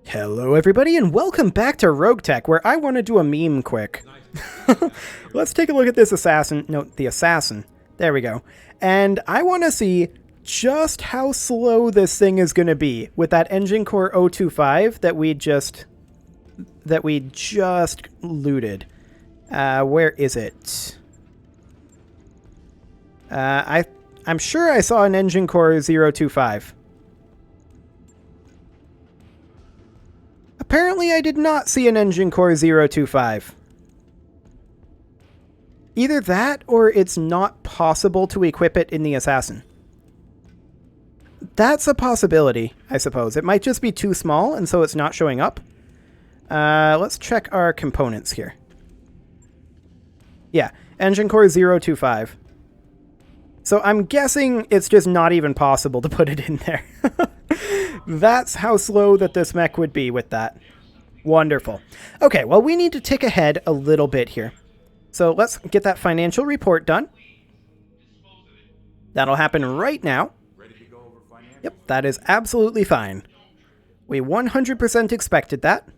Hello everybody and welcome back to RogueTech, where I want to do a meme quick. Let's take a look at this assassin. No, the assassin. There we go. And I want to see just how slow this thing is going to be with that engine core 025 that we just looted. Where is it? I'm sure I saw an engine core 025. Apparently I did not see an engine core 025. Either that, or it's not possible to equip it in the assassin. That's a possibility, I suppose. It might just be too small, and so it's not showing up. Let's check our components here. Yeah, engine core 025. So I'm guessing it's just not even possible to put it in there. That's how slow that this mech would be with that. Wonderful. Okay, well, we need to tick ahead a little bit here. So let's get that financial report done. That'll happen right now. Yep, that is absolutely fine. We 100% expected that.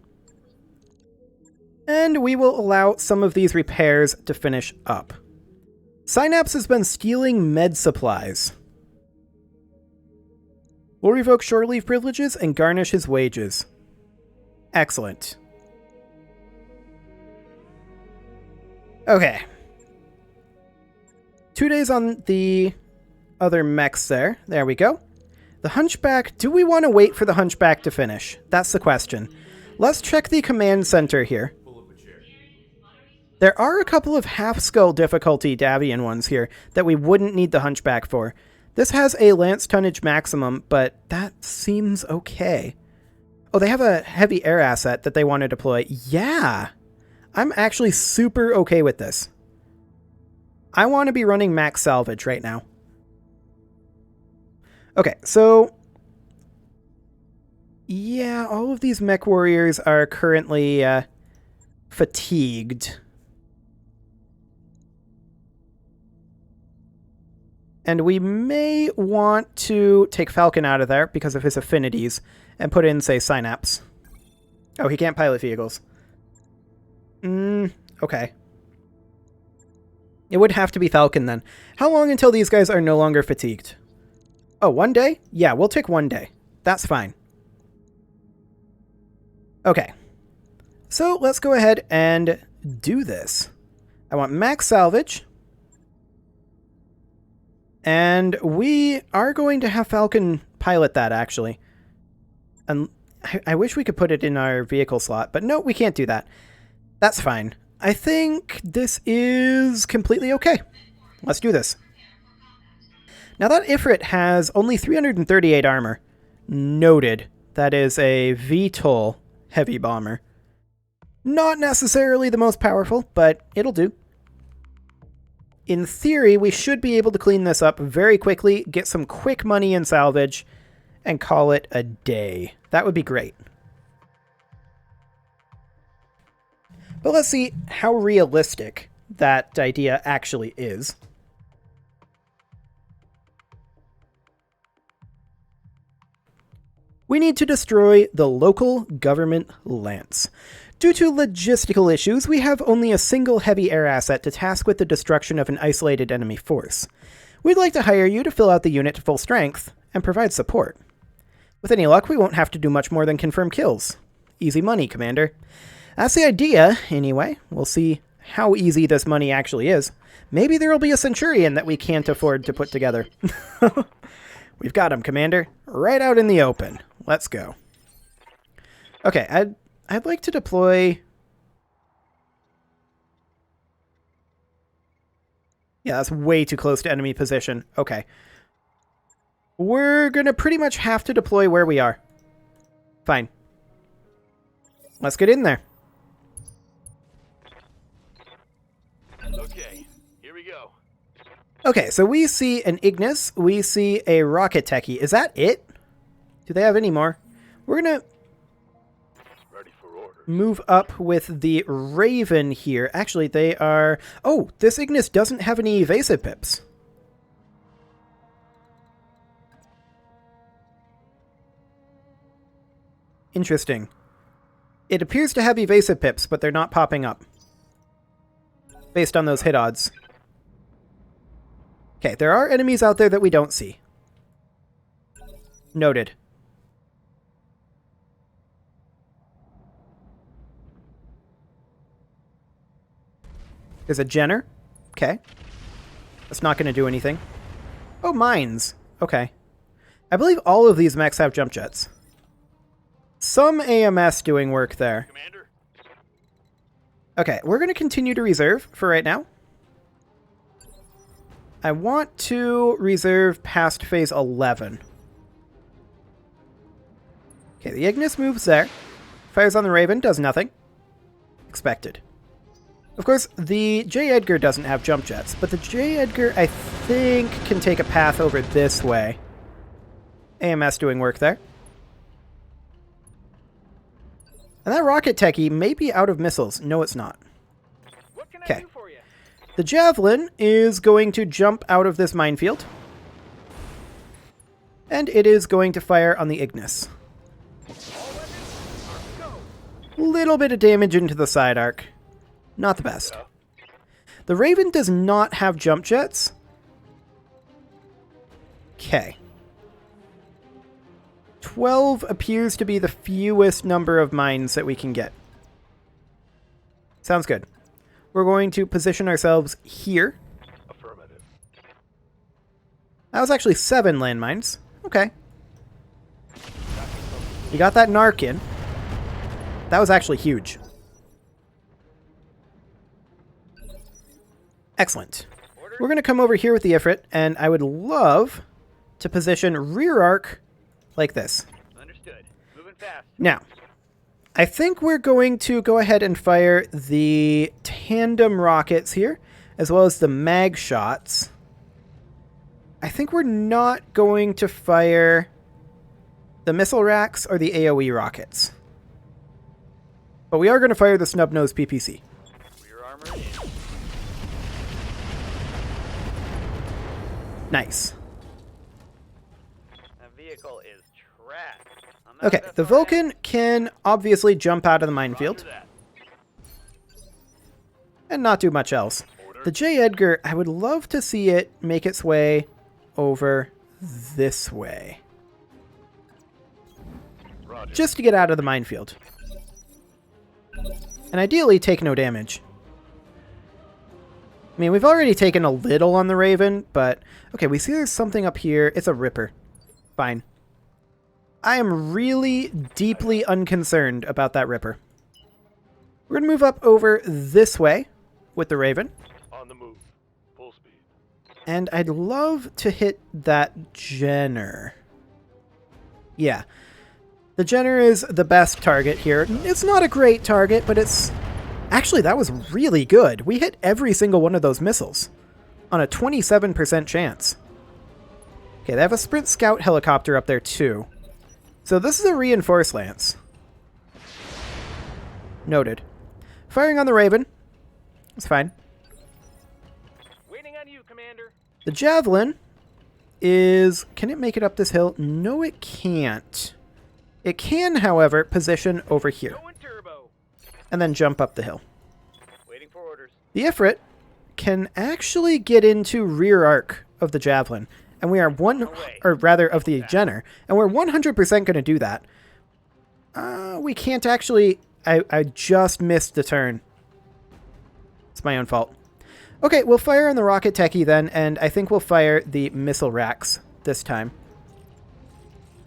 And we will allow some of these repairs to finish up. Synapse has been stealing med supplies. We'll revoke shore leave privileges and garnish his wages. Excellent. Okay. 2 days on the other mechs there. There we go. The Hunchback, do we want to wait for the Hunchback to finish? That's the question. Let's check the command center here. There are a couple of half-skull difficulty Davian ones here that we wouldn't need the Hunchback for. This has a lance tonnage maximum, but that seems okay. Oh, they have a heavy air asset that they want to deploy. Yeah! I'm actually super okay with this. I want to be running max salvage right now. Okay, so... yeah, all of these mech warriors are currently fatigued. And we may want to take Falcon out of there because of his affinities and put in, say, Synapse. Oh, he can't pilot vehicles. Okay. It would have to be Falcon then. How long until these guys are no longer fatigued? Oh, 1 day? Yeah, we'll take 1 day. That's fine. Okay. So let's go ahead and do this. I want max salvage. And we are going to have Falcon pilot that, actually. And I wish we could put it in our vehicle slot, but no, we can't do that. That's fine. I think this is completely okay. Let's do this. Now that Ifrit has only 338 armor. Noted. That is a VTOL heavy bomber. Not necessarily the most powerful, but it'll do. In theory, we should be able to clean this up very quickly, get some quick money in salvage, and call it a day. That would be great. But let's see how realistic that idea actually is. We need to destroy the local government lance. Due to logistical issues, we have only a single heavy air asset to task with the destruction of an isolated enemy force. We'd like to hire you to fill out the unit to full strength and provide support. With any luck, we won't have to do much more than confirm kills. Easy money, Commander. That's the idea, anyway. We'll see how easy this money actually is. Maybe there'll be a Centurion that we can't afford to put together. We've got him, Commander. Right out in the open. Let's go. Okay, I'd like to deploy... yeah, that's way too close to enemy position. Okay. We're gonna pretty much have to deploy where we are. Fine. Let's get in there. Okay, here we go. Okay, so we see an Ignis. We see a RogueTech. Is that it? Do they have any more? We're gonna... move up with the Raven here. Actually, they are... oh, this Ignis doesn't have any evasive pips. Interesting. It appears to have evasive pips, but they're not popping up. Based on those hit odds. Okay, there are enemies out there that we don't see. Noted. There's a Jenner. Okay. That's not going to do anything. Oh, mines. Okay. I believe all of these mechs have jump jets. Some AMS doing work there. Commander. Okay, we're going to continue to reserve for right now. I want to reserve past phase 11. Okay, the Ignis moves there. Fires on the Raven, does nothing. Expected. Of course, the J. Edgar doesn't have jump jets, but the J. Edgar, I think, can take a path over this way. AMS doing work there. And that rocket techie may be out of missiles. No, it's not. What can I Okay. do for you? The Javelin is going to jump out of this minefield. And it is going to fire on the Ignis. All weapons, go. Little bit of damage into the side arc. Not the best. The Raven does not have jump jets. Okay. 12 appears to be the fewest number of mines that we can get. Sounds good. We're going to position ourselves here. Affirmative. That was actually 7 landmines. Okay. You got that narc in. That was actually huge. Excellent. We're going to come over here with the Ifrit, and I would love to position rear arc like this. Understood. Moving fast. Now, I think we're going to go ahead and fire the tandem rockets here, as well as the mag shots. I think we're not going to fire the missile racks or the AoE rockets. But we are going to fire the snub-nosed PPC. Rear armor in. Nice. That vehicle is trash. I'm not Okay, the Vulcan can obviously jump out of the minefield and not do much else. The J. Edgar, I would love to see it make its way over this way. Roger. Just to get out of the minefield. And ideally take no damage. I mean, we've already taken a little on the Raven, but... Okay, we see there's something up here. It's a Ripper. Fine. I am really deeply unconcerned about that Ripper. We're going to move up over this way with the Raven. On the move. Full speed. And I'd love to hit that Jenner. Yeah. The Jenner is the best target here. It's not a great target, but it's... Actually, that was really good. We hit every single one of those missiles on a 27% chance. Okay, they have a Sprint Scout helicopter up there too. So this is a reinforced lance. Noted. Firing on the Raven. It's fine. Waiting on you, Commander. The Javelin is... Can it make it up this hill? No, it can't. It can, however, position over here. Going turbo. And then jump up the hill. Waiting for orders. The Ifrit can actually get into rear arc of the Javelin. And we are or rather of the Jenner. And we're 100% going to do that. We can't actually... I just missed the turn. It's my own fault. Okay, we'll fire on the rocket techie then, and I think we'll fire the missile racks this time.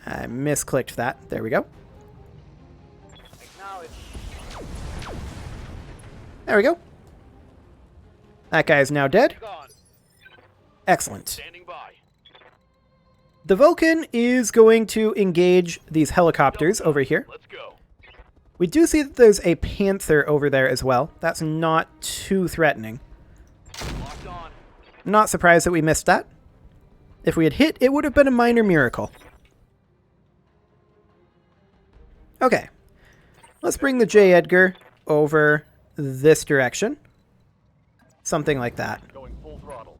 I misclicked that. There we go. Acknowledge. There we go. That guy is now dead. Gone. Excellent. Standing by. The Vulcan is going to engage these helicopters over here. Let's go. We do see that there's a Panther over there as well. That's not too threatening. Locked on. Not surprised that we missed that. If we had hit, it would have been a minor miracle. Okay. Let's bring the J. Edgar over this direction. Something like that. Going full throttle.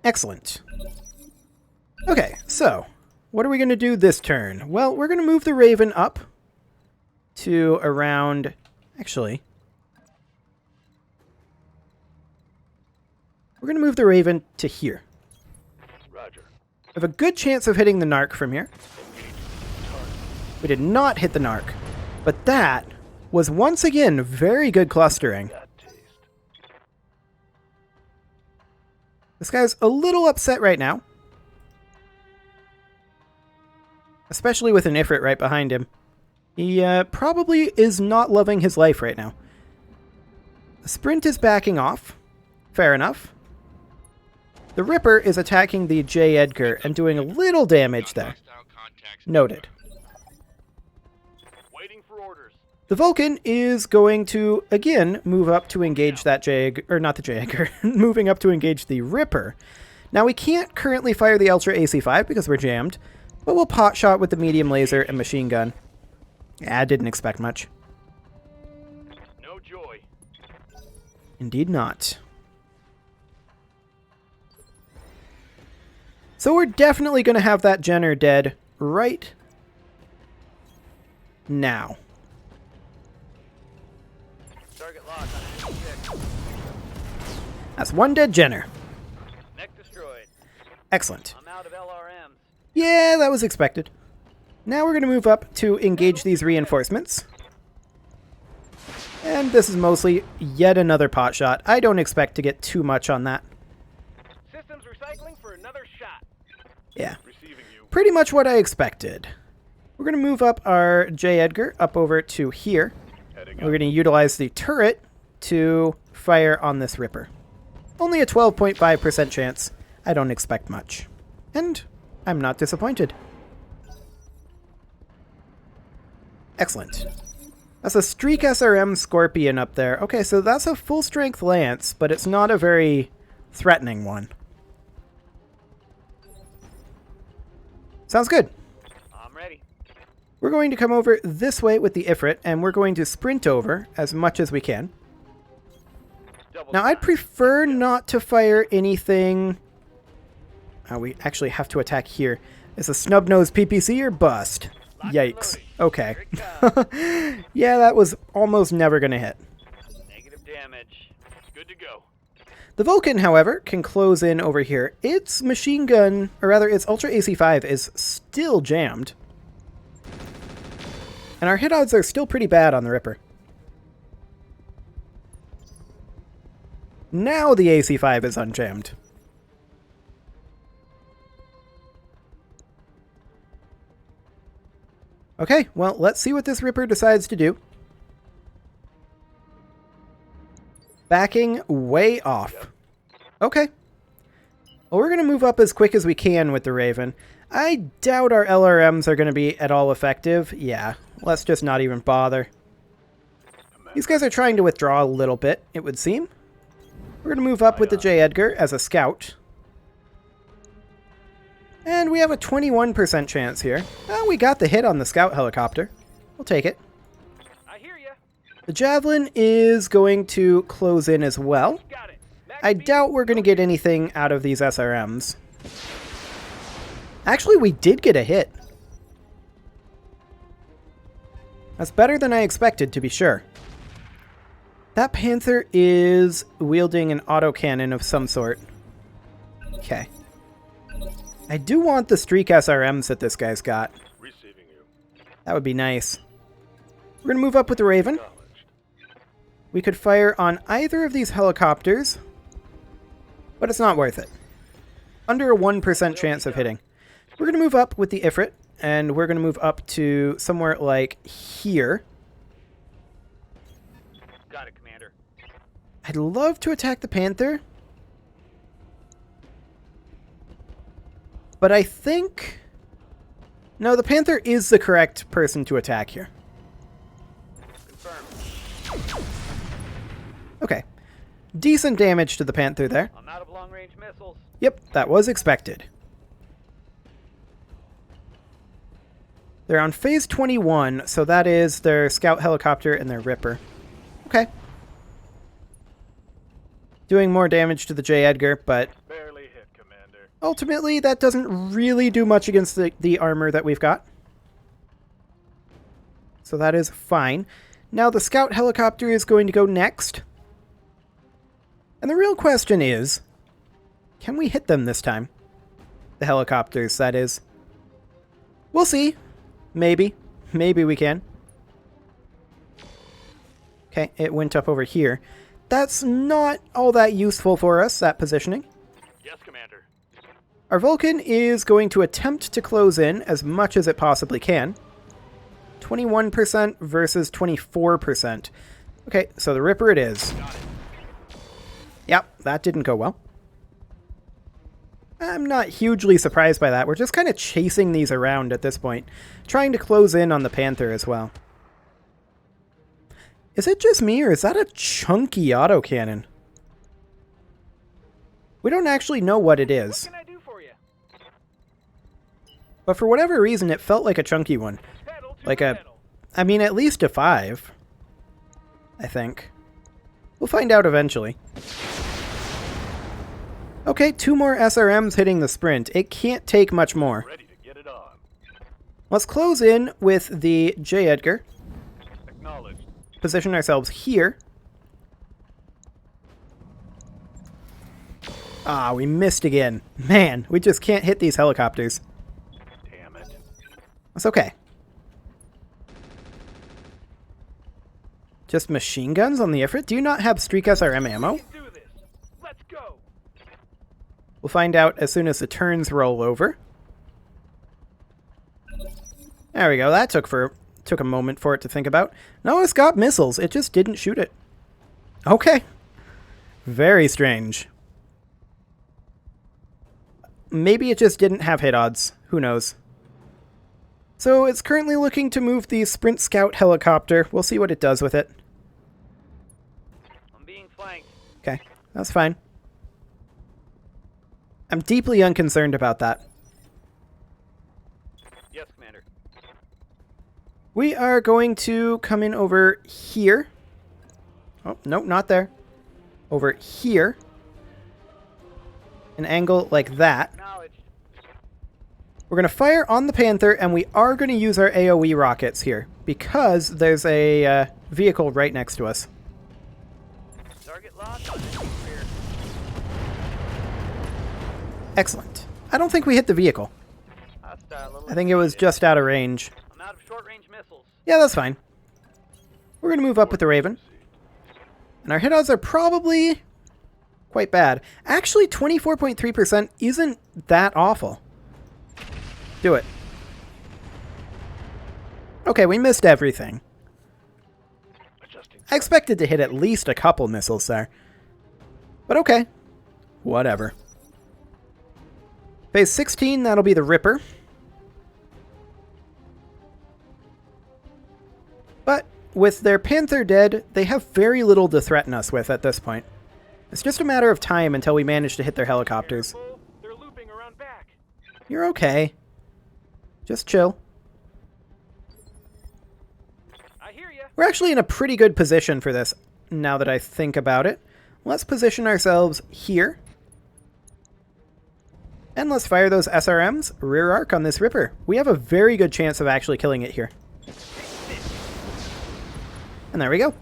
Excellent. Okay, so what are we going to do this turn? Well, we're going to move the Raven up to around... Actually, we're going to move the Raven to here. Roger. We have a good chance of hitting the Narc from here. We did not hit the Narc, but that was once again very good clustering. That taste. This guy's a little upset right now. Especially with an Ifrit right behind him. He probably is not loving his life right now. The Sprint is backing off. Fair enough. The Ripper is attacking the J. Edgar and doing a little damage there. Noted. Waiting for orders. The Vulcan is going to, again, move up to engage that J. Edgar, or not the J. Edgar, moving up to engage the Ripper. Now, we can't currently fire the Ultra AC-5 because we're jammed, but we'll pot shot with the medium laser and machine gun. Yeah, I didn't expect much. No joy. Indeed not. So we're definitely going to have that Jenner dead right now. Target locked on 6. That's one dead Jenner. Mech destroyed. Excellent. I'm out of LRMs. Yeah, that was expected. Now we're going to move up to engage these reinforcements. And this is mostly yet another pot shot. I don't expect to get too much on that. Systems recycling for another shot. Yeah, Receiving you. pretty much what I expected. We're going to move up our J. Edgar up over to here. Heading We're going to utilize the turret to fire on this Ripper. Only a 12.5% chance. I don't expect much. And I'm not disappointed. Excellent. That's a Streak SRM Scorpion up there. Okay, so that's a full-strength lance, but it's not a very threatening one. Sounds good. I'm ready. We're going to come over this way with the Ifrit, and we're going to sprint over as much as we can. Double Now, I'd time. prefer not to fire anything... we actually have to attack here. Is a snub-nosed PPC or bust? Lock and Yikes. loading. Okay. Here it comes. Yeah, that was almost never going to hit. Negative damage. Good to go. The Vulcan, however, can close in over here. Its machine gun, or rather its Ultra AC-5 is still jammed. And our hit odds are still pretty bad on the Ripper. Now the AC-5 is unjammed. Okay, well, let's see what this Ripper decides to do. Backing way off. Okay. Well, we're going to move up as quick as we can with the Raven. I doubt our LRMs are going to be at all effective. Yeah, let's just not even bother. These guys are trying to withdraw a little bit, it would seem. We're going to move up with the J. Edgar as a scout. And we have a 21% chance here. Well, we got the hit on the scout helicopter. We'll take it. I hear ya. The Javelin is going to close in as well. Got it. Max I speed. doubt we're going to get anything out of these SRMs. Actually, we did get a hit. That's better than I expected, to be sure. That Panther is wielding an autocannon of some sort. Okay. I do want the Streak SRMs that this guy's got. Receiving you. That would be nice. We're going to move up with the Raven. Acknowledged. We could fire on either of these helicopters, but it's not worth it. Under a 1% chance of hitting. We're going to move up with the Ifrit, and we're going to move up to somewhere like here. Got it, Commander. I'd love to attack the Panther, but I think... No, the Panther is the correct person to attack here. Confirmed. Okay. Decent damage to the Panther there. I'm out of long-range missiles. Yep, that was expected. They're on phase 21, so that is their scout helicopter and their Ripper. Okay. Doing more damage to the J. Edgar, but Barely hit, Commander. Ultimately, that doesn't really do much against the armor that we've got. So that is fine. Now the scout helicopter is going to go next. And the real question is, can we hit them this time? The helicopters, that is. We'll see. Maybe. Maybe we can. Okay, it went up over here. That's not all that useful for us, that positioning. Yes, Commander. Our Vulcan is going to attempt to close in as much as it possibly can. 21% versus 24%. Okay, so the Ripper it is. Got it. Yep, that didn't go well. I'm not hugely surprised by that. We're just kind of chasing these around at this point, trying to close in on the Panther as well. Is it just me, or is that a chunky autocannon? We don't actually know what it is. What can I do for you? But for whatever reason, it felt like a chunky one. Pedal to Like the a... metal. I mean, at least a 5. I think. We'll find out eventually. Okay, 2 more SRMs hitting the sprint. It can't take much more. Ready to get it on. Let's close in with the J. Edgar. Acknowledged. Position ourselves here. Ah, we missed again. Man, we just can't hit these helicopters. Damn it. That's okay. Just machine guns on the Ifrit? Do you not have Streak SRM ammo? Let's do this. Let's go. We'll find out as soon as the turns roll over. There we go. That took a moment for it to think about. No, it's got missiles. It just didn't shoot it. Okay. Very strange. Maybe it just didn't have hit odds. Who knows? So it's currently looking to move the Sprint Scout helicopter. We'll see what it does with it. I'm being flanked. Okay, that's fine. I'm deeply unconcerned about that. Yes, Commander. We are going to come in over here. Oh, nope, not there. Over here. An angle like that. Acknowledged. We're going to fire on the Panther, and we are going to use our AoE rockets here, because there's a vehicle right next to us. Target locked on this rear. Excellent. I don't think we hit the vehicle. Hostile I think it was just out of range. I'm out of short-range missiles. Yeah, that's fine. We're going to move up with the Raven. And our hit odds are probably quite bad. Actually, 24.3% isn't that awful. Do it. Okay, we missed everything. Adjusting. I expected to hit at least a couple missiles there. But okay. Whatever. Phase 16, that'll be the Ripper. But with their Panther dead, they have very little to threaten us with at this point. It's just a matter of time until we manage to hit their helicopters. Careful. They're looping around back. You're okay. Just chill. I hear ya. We're actually in a pretty good position for this, now that I think about it. Let's position ourselves here. And let's fire those SRMs rear arc on this Ripper. We have a very good chance of actually killing it here. And there we go.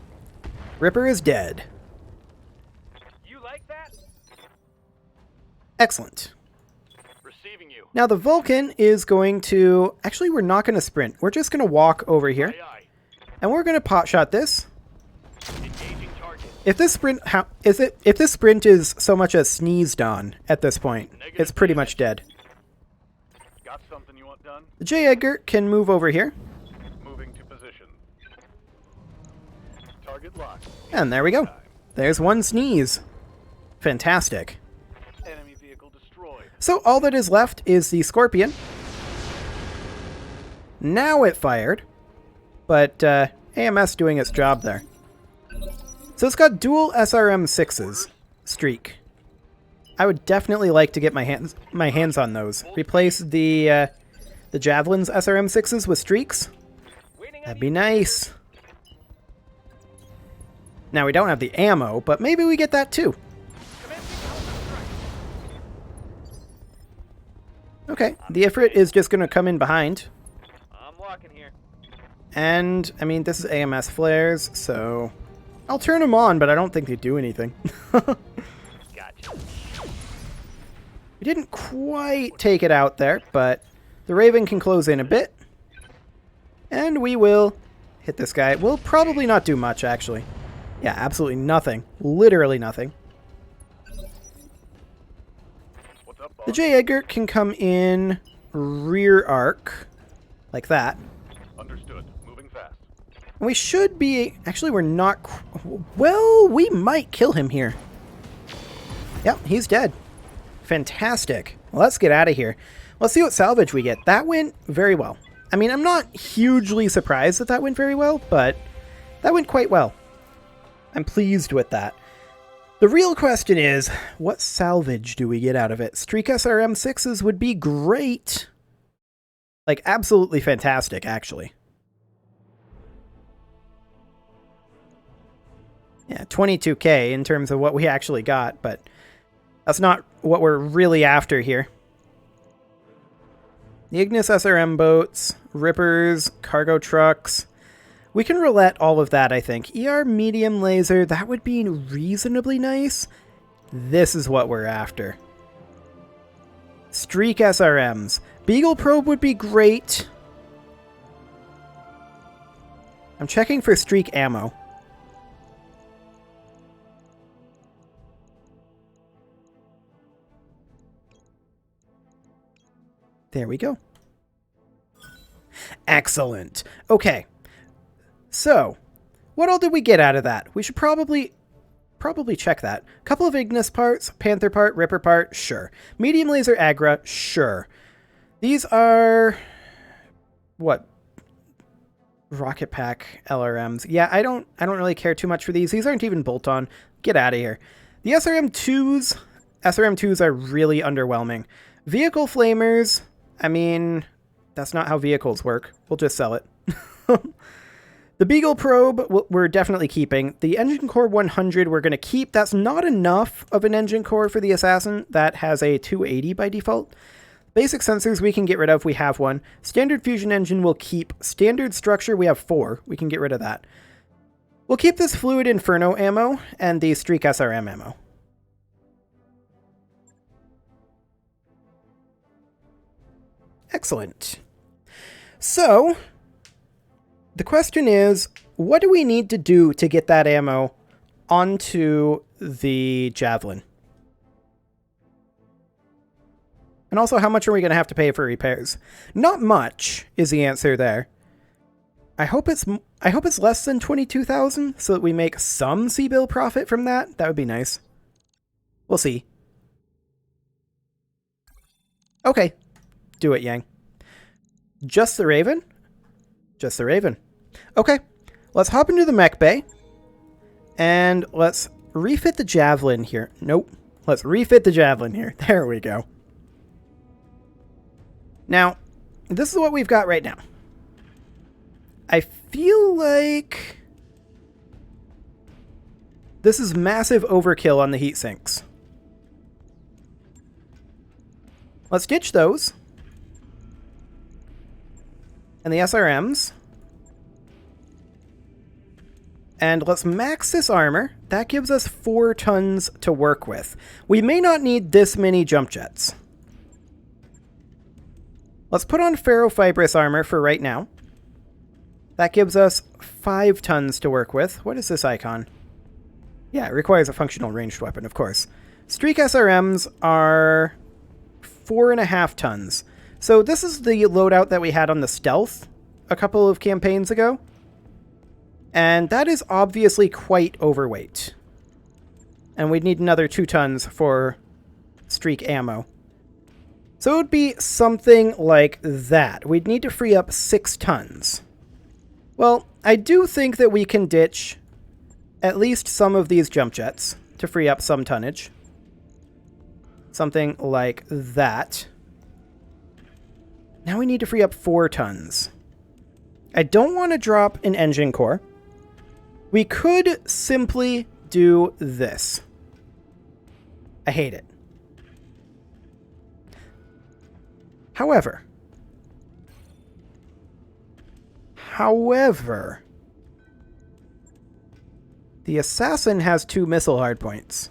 Ripper is dead. You like that? Excellent. Receiving you. Now the Vulcan is going to... Actually, we're not going to sprint. We're just going to walk over here. Aye, aye. And we're going to pot shot this. Engaging target. If this sprint if this sprint is so much as sneezed on at this point, it's pretty much dead. Got something you want done? The J. Edgar can move over here. Moving to position. Target locked. And there we go. There's one sneeze. Fantastic. Enemy vehicle destroyed. So all that is left is the Scorpion. Now it fired. But AMS doing its job there. So it's got dual SRM 6s. Streak. I would definitely like to get my hands on those. Replace the Javelin's SRM 6s with Streaks. That'd be nice. Now we don't have the ammo, but maybe we get that too. Okay, the Ifrit is just going to come in behind. I'm walking here. And, I mean, this is AMS flares, so I'll turn them on, but I don't think they do anything. Gotcha. We didn't quite take it out there, but the Raven can close in a bit. And we will hit this guy. We'll probably not do much, actually. Yeah, absolutely nothing. Literally nothing. What's up, The boss? J. Edgar can come in rear arc, like that. Understood. Moving fast. And we should be... Actually, we're not... Well, we might kill him here. Yep, he's dead. Fantastic. Well, let's get out of here. Let's see what salvage we get. That went very well. I mean, I'm not hugely surprised that that went very well, but that went quite well. I'm pleased with that. The real question is, what salvage do we get out of it? Streak SRM6s would be great. Like, absolutely fantastic, actually. Yeah, 22k in terms of what we actually got, but that's not what we're really after here. The Ignis SRM boats, Rippers, cargo trucks. We can roulette all of that, I think. ER medium laser, that would be reasonably nice. This is what we're after. Streak SRMs. Beagle probe would be great. I'm checking for streak ammo. There we go. Excellent. Okay. So, what all did we get out of that? We should probably check that. Couple of Ignis parts, Panther part, Ripper part, sure. Medium laser Agra, sure. These are what? Rocket pack LRMs. Yeah, I don't really care too much for these. These aren't even bolt on. Get out of here. The SRM2s are really underwhelming. Vehicle flamers, I mean, that's not how vehicles work. We'll just sell it. The Beagle probe, we're definitely keeping. The Engine Core 100, we're going to keep. That's not enough of an engine core for the Assassin. That has a 280 by default. Basic sensors we can get rid of. We have one. Standard fusion engine we'll keep. Standard structure, we have 4. We can get rid of that. We'll keep this Fluid Inferno ammo and the Streak SRM ammo. Excellent. So, the question is, what do we need to do to get that ammo onto the Javelin? And also, how much are we going to have to pay for repairs? Not much is the answer there. I hope it's less than 22,000 so that we make some C-bill profit from that. That would be nice. We'll see. Okay. Do it, Yang. Just the Raven? Just the Raven. Okay. Let's hop into the mech bay. And let's refit the Javelin here. Nope. Let's refit the Javelin here. There we go. Now, this is what we've got right now. I feel like this is massive overkill on the heat sinks. Let's ditch those. And the SRMs. And let's max this armor. That gives us 4 tons to work with. We may not need this many jump jets. Let's put on ferrofibrous armor for right now. That gives us 5 tons to work with. What is this icon? Yeah, it requires a functional ranged weapon, of course. Streak SRMs are 4.5 tons. So this is the loadout that we had on the Stealth a couple of campaigns ago. And that is obviously quite overweight. And we'd need another 2 tons for Streak ammo. So it would be something like that. We'd need to free up 6 tons. Well, I do think that we can ditch at least some of these jump jets to free up some tonnage. Something like that. Now we need to free up 4 tons. I don't want to drop an engine core. We could simply do this. I hate it. However, the assassin has 2 missile hardpoints.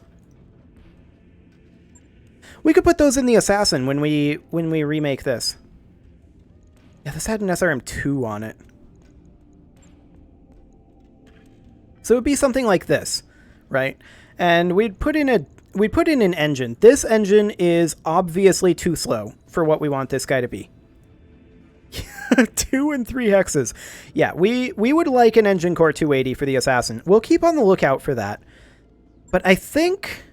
We could put those in the assassin when we remake this. Yeah, this had an SRM-2 on it. So it would be something like this, right? And we'd put in an engine. This engine is obviously too slow for what we want this guy to be. 2 and 3 hexes. Yeah, we would like an engine core 280 for the assassin. We'll keep on the lookout for that. But I think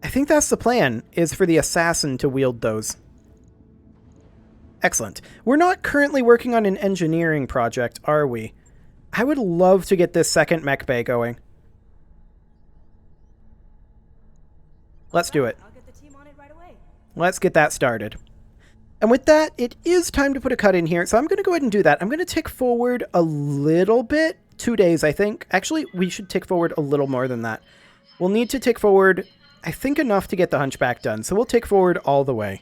that's the plan, is for the assassin to wield those. Excellent. We're not currently working on an engineering project, are we? I would love to get this second mech bay going. Let's do it. I'll get the team on it right away. Let's get that started. And with that, it is time to put a cut in here. So I'm going to go ahead and do that. I'm going to tick forward a little bit. 2 days, I think. Actually, we should tick forward a little more than that. We'll need to tick forward, I think, enough to get the Hunchback done. So we'll tick forward all the way.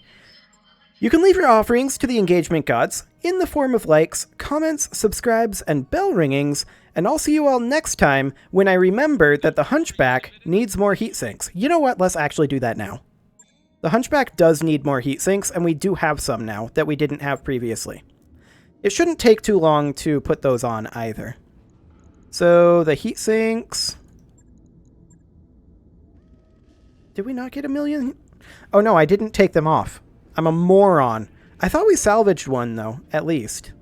You can leave your offerings to the engagement gods in the form of likes, comments, subscribes, and bell ringings, and I'll see you all next time when I remember that the Hunchback needs more heat sinks. You know what? Let's actually do that now. The Hunchback does need more heat sinks, and we do have some now that we didn't have previously. It shouldn't take too long to put those on either. So the heat sinks... Did we not get 1,000,000? Oh no, I didn't take them off. I'm a moron. I thought we salvaged one, though, at least.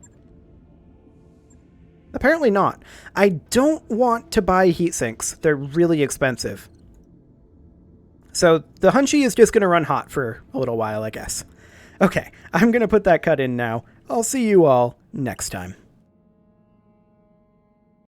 Apparently not. I don't want to buy heat sinks. They're really expensive. So the Hunchy is just going to run hot for a little while, I guess. Okay, I'm going to put that cut in now. I'll see you all next time.